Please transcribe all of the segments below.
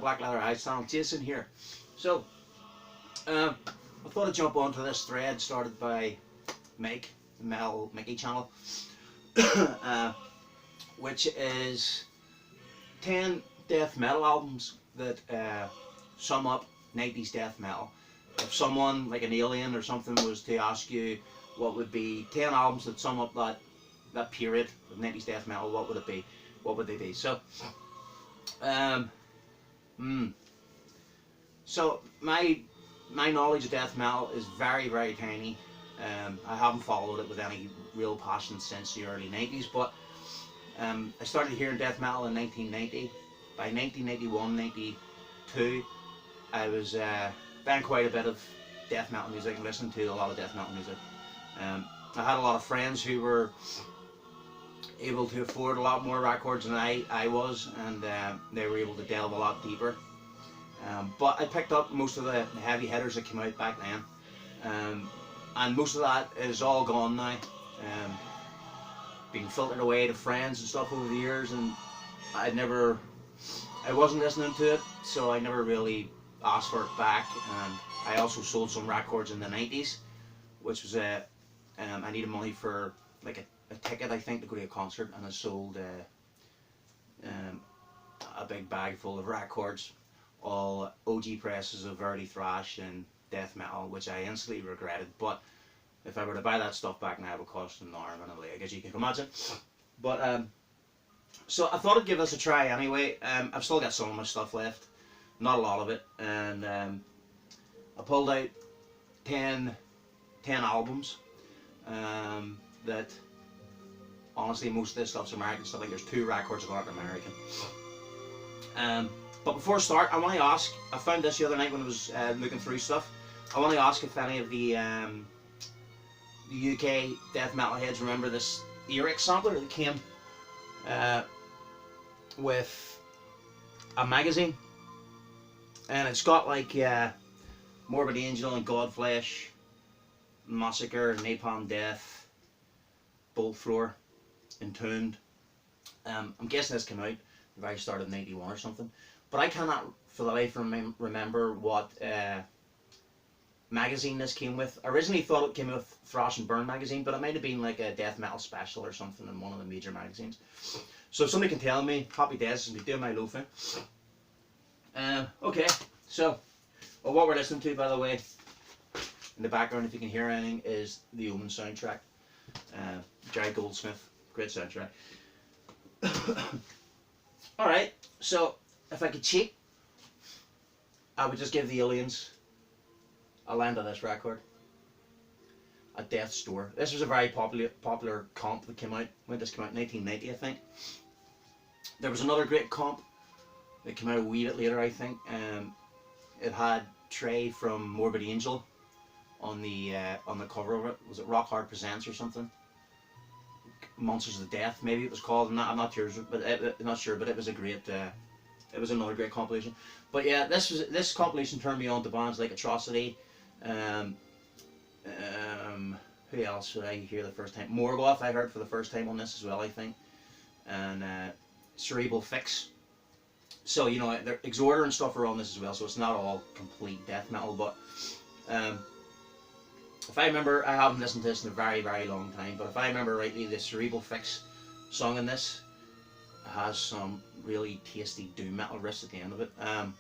Black Leather Eyes channel, Jason here. So, I thought I'd jump onto this thread started by Mike, Mickey channel, which is 10 death metal albums that sum up 90s death metal. If someone like an alien or something was to ask you what would be 10 albums that sum up that period of 90s death metal, what would it be? What would they be? So, so my knowledge of death metal is very, very tiny. I haven't followed it with any real passion since the early 90s, but I started hearing death metal in 1990. By 1991, 92, I was buying quite a bit of death metal music and listening to a lot of death metal music. I had a lot of friends who were able to afford a lot more records than I was, and they were able to delve a lot deeper. But I picked up most of the heavy hitters that came out back then, and most of that is all gone now, being filtered away to friends and stuff over the years, and I wasn't listening to it, so I never really asked for it back. And I also sold some records in the 90s, which was I needed money for like a ticket, I think, to go to a concert, and I sold a big bag full of records, all OG presses of early thrash and death metal, which I instantly regretted. But if I were to buy that stuff back now, it would cost an arm and a leg, as you can imagine. But so I thought I'd give this a try anyway. I've still got some of my stuff left, not a lot of it, and I pulled out 10 albums that, honestly, most of this stuff's American stuff. Like, there's 2 records that aren't American. But before I start, I want to ask, I found this the other night when I was looking through stuff. I want to ask if any of the UK death metal heads remember this Eric sampler that came with a magazine, and it's got like Morbid Angel and Godflesh, Massacre, Napalm Death, Bolt Thrower, Entombed. I'm guessing this came out the very start of 91 or something, but I cannot for the life of me remember what magazine this came with. I originally thought it came with Thrash and Burn magazine, but it might have been like a death metal special or something in one of the major magazines. So if somebody can tell me, happy days, I'll be doing my loafing. Okay, so what we're listening to, by the way, in the background, if you can hear anything, is the Omen soundtrack. Jerry Goldsmith, great soundtrack. Alright, so if I could cheat, I would just give the aliens a land of this record, a Death's Door. This was a very popular comp that came out, when this came out in 1990, I think. There was another great comp that came out a wee bit later, I think. It had Trey from Morbid Angel on the cover of it. Was it Rock Hard Presents or something? Monsters of Death, maybe it was called. I'm not sure, but it was a great. It was another great compilation. But yeah, this compilation turned me on to bands like Atrocity. Who else did I hear the first time? Morgoth I heard for the first time on this as well, I think. And Cerebral Fix. So, you know, Exhorder and stuff are on this as well, so it's not all complete death metal, but if I remember, I haven't listened to this in a very, very long time, but if I remember rightly, the Cerebral Fix song in this has some really tasty doom metal riffs at the end of it. And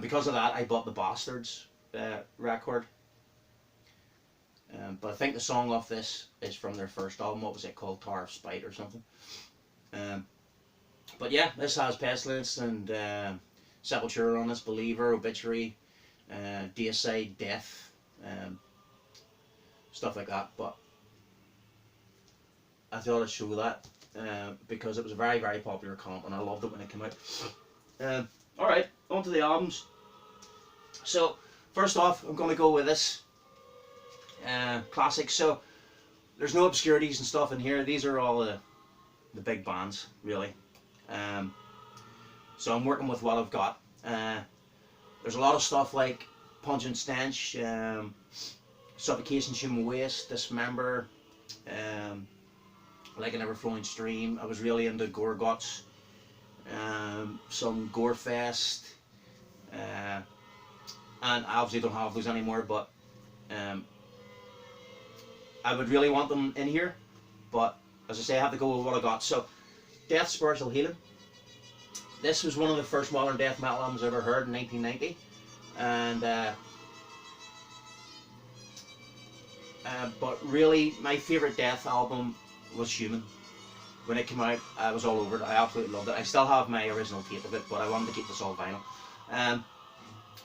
because of that, I bought the Bastards record. But I think the song off this is from their first album. What was it called? Tower of Spite or something. But yeah, this has Pestilence and Sepultura on this, Believer, Obituary, Deicide, Death, stuff like that. But I thought I'd show that because it was a very, very popular comp and I loved it when it came out. Alright, on to the albums. So, first off, I'm going to go with this classic. So, there's no obscurities and stuff in here. These are all the big bands, really. So I'm working with what I've got. There's a lot of stuff like Pungent, Stench, Suffocation, Human Waste, Dismember, Like an Ever-Flowing Stream. I was really into Gorguts, some Gorefest, and I obviously don't have those anymore, but I would really want them in here, but as I say, I have to go with what I got. So, Death Spiritual Healing. This was one of the first modern death metal albums I ever heard in 1990, and but really my favourite death album was Human. When it came out, I was all over it. I absolutely loved it. I still have my original tape of it, but I wanted to keep this all vinyl. And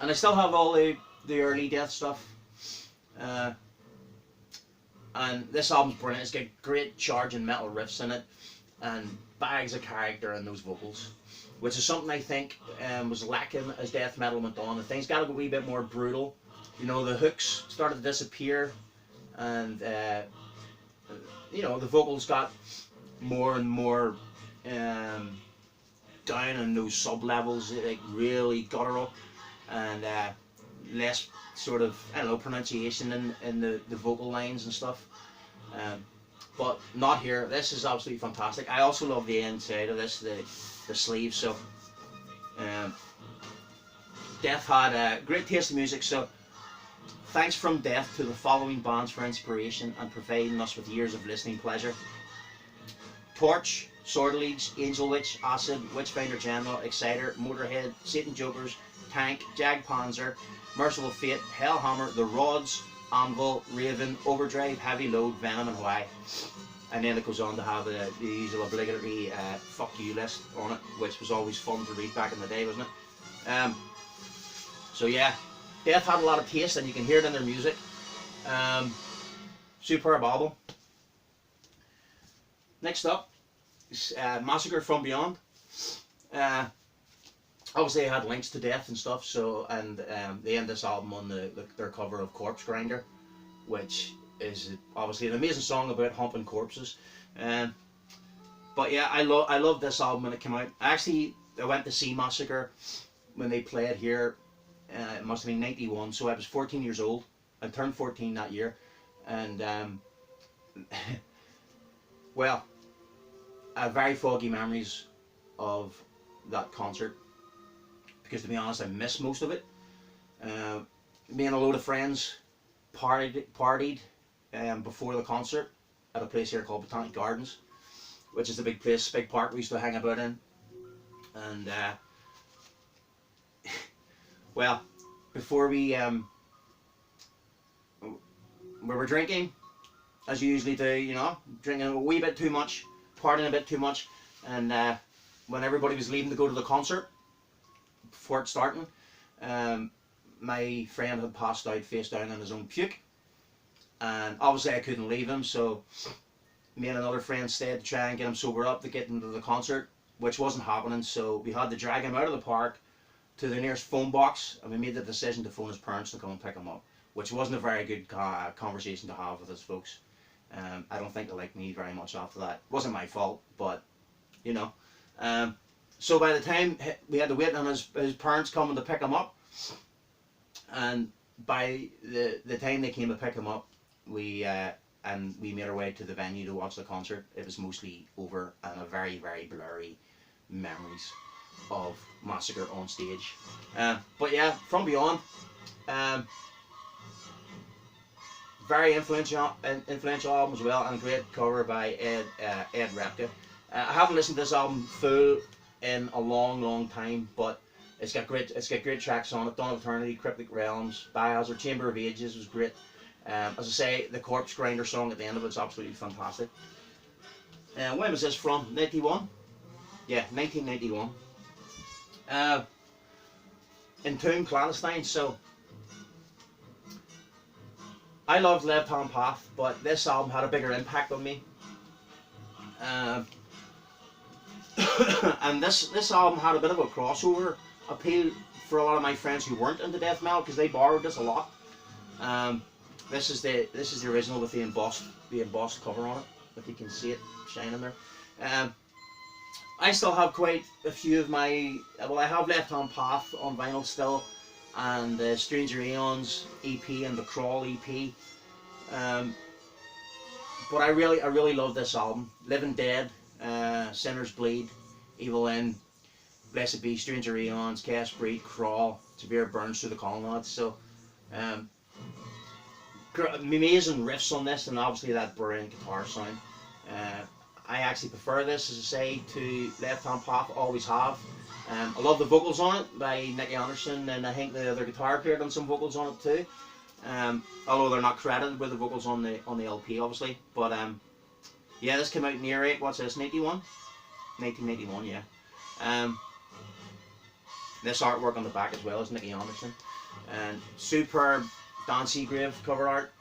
I still have all the early death stuff. And this album's brilliant. It's got great charging metal riffs in it, and bags of character in those vocals, which is something I think was lacking as death metal went on. And things got a wee bit more brutal. You know, the hooks started to disappear, and you know, the vocals got more and more down in those sub levels, like really guttural, and less sort of, I don't know, pronunciation in the vocal lines and stuff. But not here. This is absolutely fantastic. I also love the inside of this, the sleeve. So Death had a great taste in music. So thanks from Death to the following bands for inspiration and providing us with years of listening pleasure: Torch, Sortilege, Angel Witch, Acid, Witchfinder General, Exciter, Motorhead, Satan Jokers, Tank, Jagdpanzer, Merciful Fate, Hellhammer, The Rods, Anvil, Raven, Overdrive, Heavy Load, Venom, and Why. And then it goes on to have the usual obligatory fuck you list on it, which was always fun to read back in the day, wasn't it? So yeah, Death had a lot of taste, and you can hear it in their music. Superb album. Next up is Massacre from Beyond. Obviously I had links to Death and stuff, so, and they end this album on their cover of Corpse Grinder, which is obviously an amazing song about humping corpses. But yeah, I love this album when it came out. I went to see Massacre when they played here. It must have been 91, so I was 14 years old. I turned 14 that year, and well, I have very foggy memories of that concert, because to be honest, I missed most of it. Me and a load of friends partied before the concert at a place here called Botanic Gardens, which is the big place, big park we used to hang about in. And well, before we were drinking, as you usually do, you know, drinking a wee bit too much, partying a bit too much, and when everybody was leaving to go to the concert, before it starting, my friend had passed out face down in his own puke, and obviously I couldn't leave him, so me and another friend stayed to try and get him sobered up to get into the concert, which wasn't happening, so we had to drag him out of the park to the nearest phone box, and we made the decision to phone his parents to come and pick him up, which wasn't a very good conversation to have with his folks. I don't think they liked me very much after that. It wasn't my fault, but you know. So by the time we had to wait on his parents coming to pick him up, and by the time they came to pick him up, we made our way to the venue to watch the concert. It was mostly over, and a very, very blurry memories of Massacre on stage. But yeah, From Beyond, very influential album as well, and a great cover by Ed Repka. I haven't listened to this album full in a long time, but it's got great tracks on it. Dawn of Eternity, Cryptic Realms, Biohazard, Chamber of Ages was great. As I say, the Corpse Grinder song at the end of it is absolutely fantastic. When was this from? 91? Yeah, 1991. Entombed Clandestine. So I loved Left Hand Path, but this album had a bigger impact on me. And this album had a bit of a crossover appeal for a lot of my friends who weren't into death metal, because they borrowed this a lot. This is the original with the embossed cover on it, if you can see it shining there. I still have quite a few of my, well, I have Left Hand Path on vinyl still, and the Stranger Aeons EP and the Crawl EP. But I really love this album. Living Dead, Sinners Bleed, Evil In. Blessed Be, Stranger Eons, Chaos Breed, Crawl, Severe Burns Through the Colonnades. So, amazing riffs on this, and obviously that brilliant guitar sound. I actually prefer this, as I say, to Left Hand Path, always have. I love the vocals on it by Nicky Anderson, and I think the other guitar player done some vocals on it too. Although they're not credited with the vocals on the LP, obviously. But yeah, this came out in year 8. What's this? 91? 1991, yeah. This artwork on the back as well is Nicky Anderson, and superb Dan Seagrave cover art.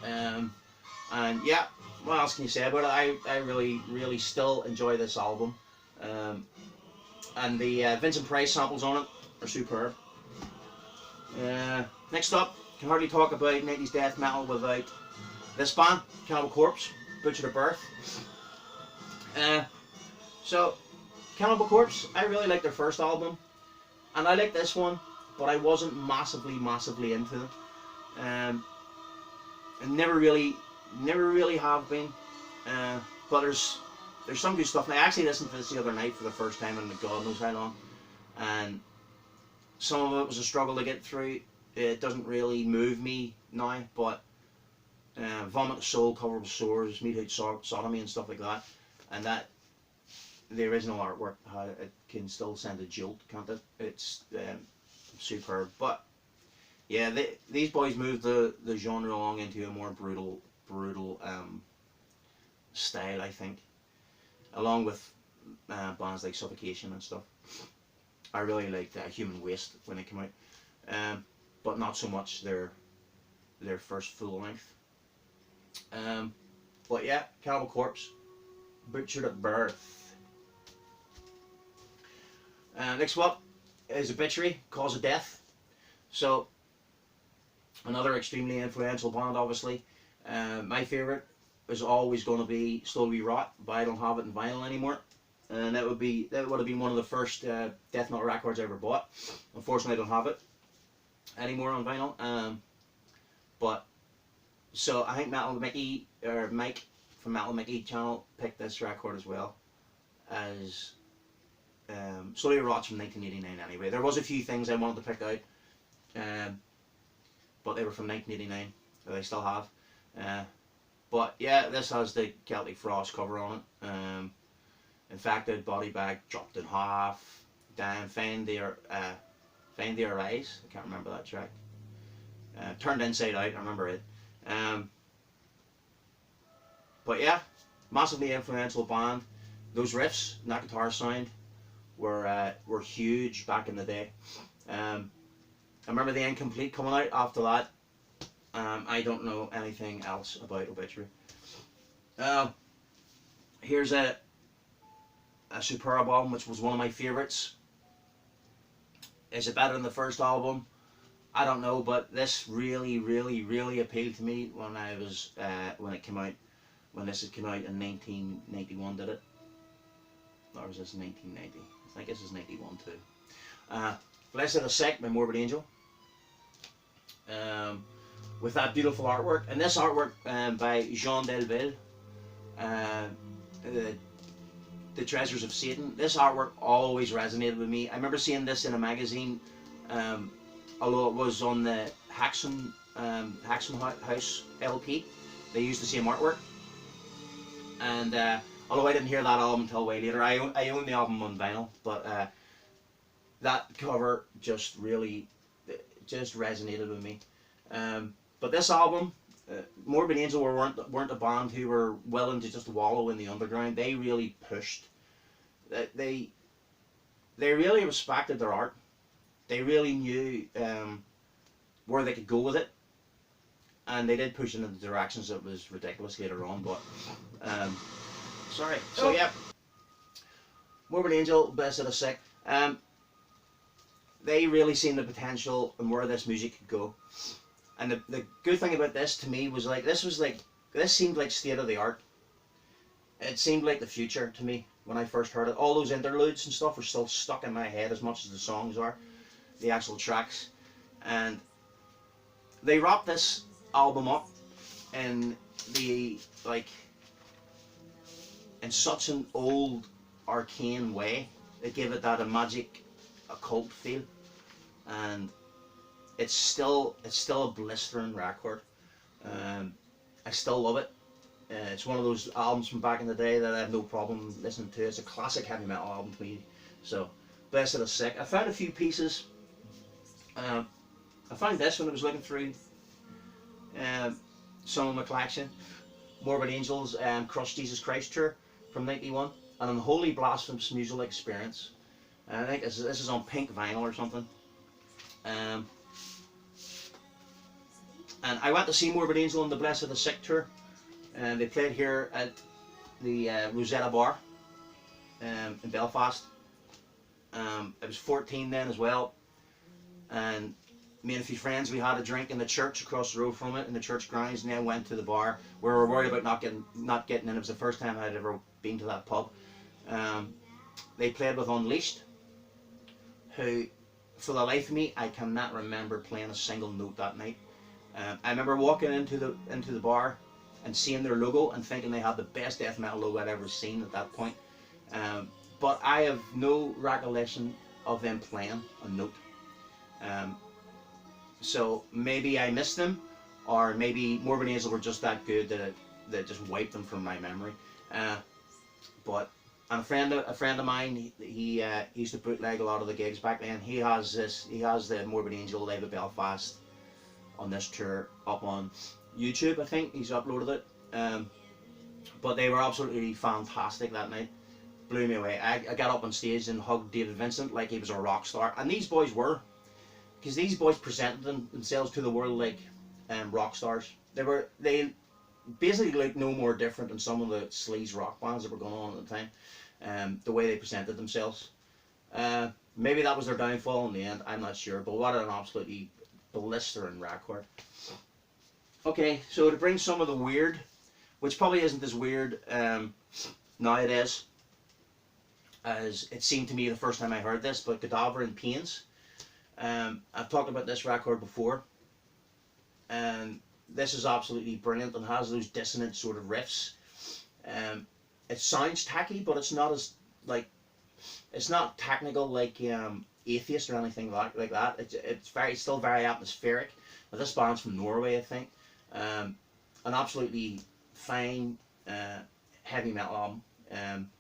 And yeah, what else can you say about it? I really still enjoy this album. And the Vincent Price samples on it are superb. Next up, can hardly talk about 90s death metal without this band, Cannibal Corpse, Butcher to Birth. So, Cannibal Corpse, I really like their first album, and I like this one, but I wasn't massively into them. And never really have been. But there's some good stuff. And I actually listened to this the other night for the first time in God knows how long, and some of it was a struggle to get through. It doesn't really move me now, but Vomit Soul, Covered with Sores, Meat Hoot Sodomy and stuff like that, and that the original artwork, it can still send a jolt, can't it? It's superb. But yeah, these boys moved the genre along into a more brutal style, I think, along with bands like Suffocation and stuff. I really liked Human Waste when it came out, but not so much their first full length. But yeah, Cannibal Corpse, Butchered at Birth. Next up is Obituary, Cause of Death. So, another extremely influential band, obviously. My favourite is always going to be Slowly Rot, but I don't have it in vinyl anymore. And that would have been one of the first death metal records I ever bought. Unfortunately, I don't have it anymore on vinyl. But so I think Mike from Metal Mickey channel picked this record as well as Slowly Rot's from 1989 anyway. There was a few things I wanted to pick out, but they were from 1989 that I still have. But yeah, this has the Celtic Frost cover on it. Infected, Body Bag, Dropped in Half, Damn, Find Their Eyes. I can't remember that track. Turned Inside Out, I remember it. But yeah, massively influential band. Those riffs, that guitar sound, were huge back in the day. I remember the Incomplete coming out after that. I don't know anything else about Obituary. Here's a superb album, which was one of my favourites. Is it better than the first album? I don't know, but this really appealed to me when I was when it came out. When this had come out in 1991, did it? Or was this 1990? I think this is 91 too. Blessed of the Sick by Morbid Angel. With that beautiful artwork, and this artwork by Jean Delville, the Treasures of Satan. This artwork always resonated with me. I remember seeing this in a magazine, although it was on the Haxon House LP. They used the same artwork, and although I didn't hear that album until way later, I own the album on vinyl, but that cover just resonated with me. But this album, Morbid Angel weren't a band who were willing to just wallow in the underground. They really pushed. They really respected their art. They really knew where they could go with it, and they did push it in the directions that was ridiculous later on. But sorry. So yeah, Morbid Angel, Blessed of the Sick. They really seen the potential and where this music could go. And the good thing about this to me was this seemed like state of the art. It seemed like the future to me when I first heard it. All those interludes and stuff are still stuck in my head as much as the songs are, the actual tracks. And they wrapped this album up in in such an old arcane way. It gave it that a magic, occult feel, and it's still a blistering record. I still love it. It's one of those albums from back in the day that I have no problem listening to. It's a classic heavy metal album to me. So, Blessed of the Sick. I found a few pieces. I found this when I was looking through some of my collection. Morbid Angel's Crushed Jesus Christ tour from '91, and Unholy Blasphemous Musical Experience. I think this is on pink vinyl or something. And I went to see Morbid Angel on the Blessed of the Sick tour, and they played here at the Rosetta Bar in Belfast. I was 14 then as well, and me and a few friends, we had a drink in the church across the road from it, in the church grounds, and then went to the bar. We were worried about not getting in. It was the first time I'd ever been to that pub. They played with Unleashed, who, for the life of me, I cannot remember playing a single note that night. I remember walking into the bar and seeing their logo and thinking they had the best death metal logo I'd ever seen at that point. But I have no recollection of them playing a note. So maybe I missed them, or maybe Morbid Angel were just that good that it just wiped them from my memory. But a friend of mine, he used to bootleg a lot of the gigs back then. He has the Morbid Angel Live at Belfast on this tour up on YouTube. I think he's uploaded it. But they were absolutely fantastic that night. Blew me away. I got up on stage and hugged David Vincent like he was a rock star, and these boys were, because these boys presented themselves to the world like rock stars. They basically looked no more different than some of the sleaze rock bands that were going on at the time. The way they presented themselves. Maybe that was their downfall in the end. I'm not sure, but what an absolutely blistering record. Okay, so to bring some of the weird, which probably isn't as weird nowadays as it seemed to me the first time I heard this, but Cadaver in Pains. I've talked about this record before, and this is absolutely brilliant and has those dissonant sort of riffs. It sounds tacky, but it's not as it's not technical like Atheist or anything like that. It's still very atmospheric. But this band's from Norway, I think. An absolutely fine heavy metal album.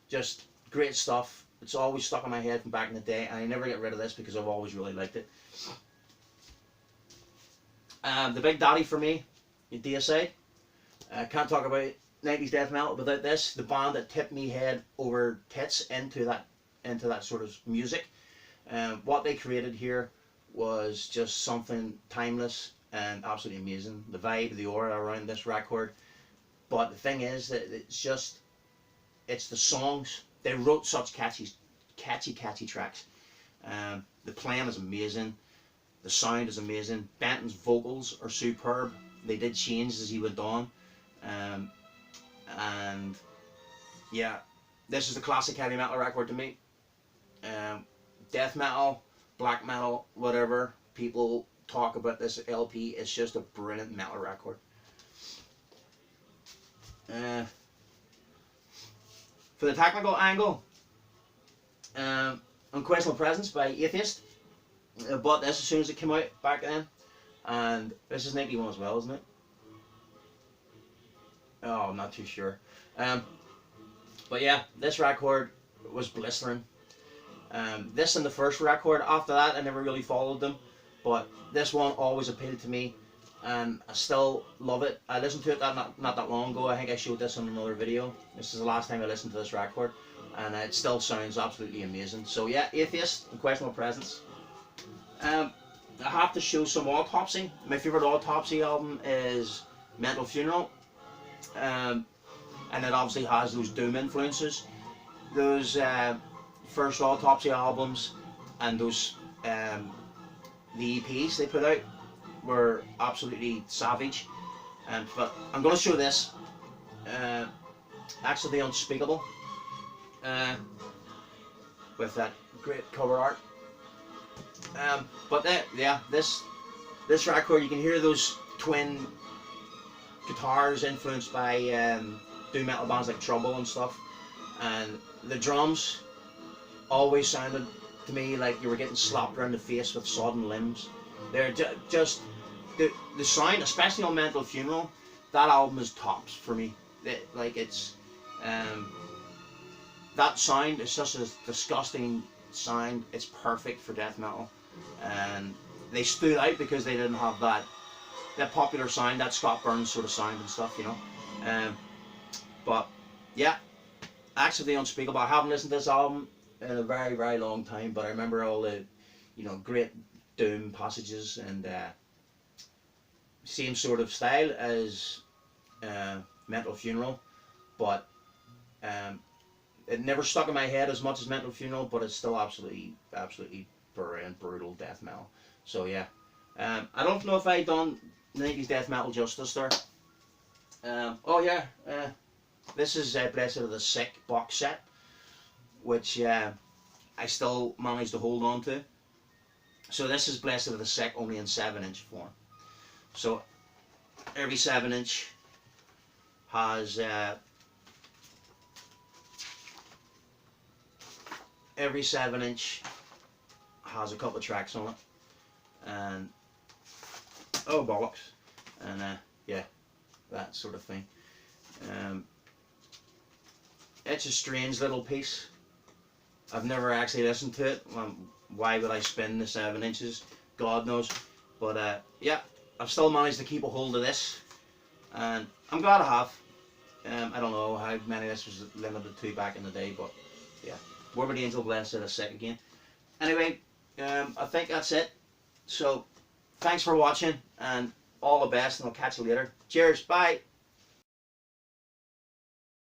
Just great stuff. It's always stuck in my head from back in the day, and I never get rid of this because I've always really liked it. The big daddy for me, DSA. I can't talk about 90s death metal without this. The band that tipped me head over tits into that sort of music. What they created here was just something timeless and absolutely amazing. The vibe, the aura around this record. But the thing is that it's the songs. They wrote such catchy tracks. The playing is amazing. The sound is amazing. Benton's vocals are superb. They did change as he went on. And yeah, this is the classic heavy metal record to me. Death metal, black metal, whatever people talk about this LP, it's just a brilliant metal record. For the technical angle, Unquestionable Presence by Atheist. I bought this as soon as it came out back then, and this is 91 as well, isn't it? Oh, I'm not too sure. But yeah, this record was blistering. This and the first record, after that I never really followed them, but this one always appealed to me, and I still love it. I listened to it not that long ago. I think I showed this on another video. This is the last time I listened to this record, and it still sounds absolutely amazing. So yeah, Atheist, Unquestionable Presence. I have to show some Autopsy. My favourite Autopsy album is Mental Funeral, and it obviously has those Doom influences. Those first Autopsy albums and those the EPs they put out were absolutely savage. But I'm going to show this, Acts of the Unspeakable, with that great cover art. But yeah, this record, you can hear those twin guitars influenced by doom metal bands like Trouble and stuff, and the drums always sounded to me like you were getting slapped around the face with sodden limbs. They're just the sound, especially on Mental Funeral. That album is tops for me. Like it's um, that sound is such a disgusting sound. It's perfect for death metal, and they stood out because they didn't have that popular sound, that Scott Burns sort of sound and stuff, you know. But yeah, Acts of the Unspeakable. I haven't listened to this album in a very, very long time, but I remember all the, you know, great doom passages, and same sort of style as Mental Funeral, but it never stuck in my head as much as Mental Funeral, but it's still absolutely brutal death metal. So yeah, I don't know if I done 90s death metal justice there. Oh yeah, this is Blessed of the Sick box set, which I still managed to hold on to. So this is Blessed of the Sick only in 7-inch form. So every 7-inch has every 7-inch has a couple of tracks on it, and oh bollocks, and yeah, that sort of thing. It's a strange little piece. I've never actually listened to it. Why would I spin the 7 inches? God knows. But yeah, I've still managed to keep a hold of this, and I'm glad I have. I don't know how many this was limited to back in the day, but yeah. Morbid Angel, Blessed of the Sick again. Anyway, I think that's it. So, thanks for watching, and all the best, and I'll catch you later. Cheers, bye!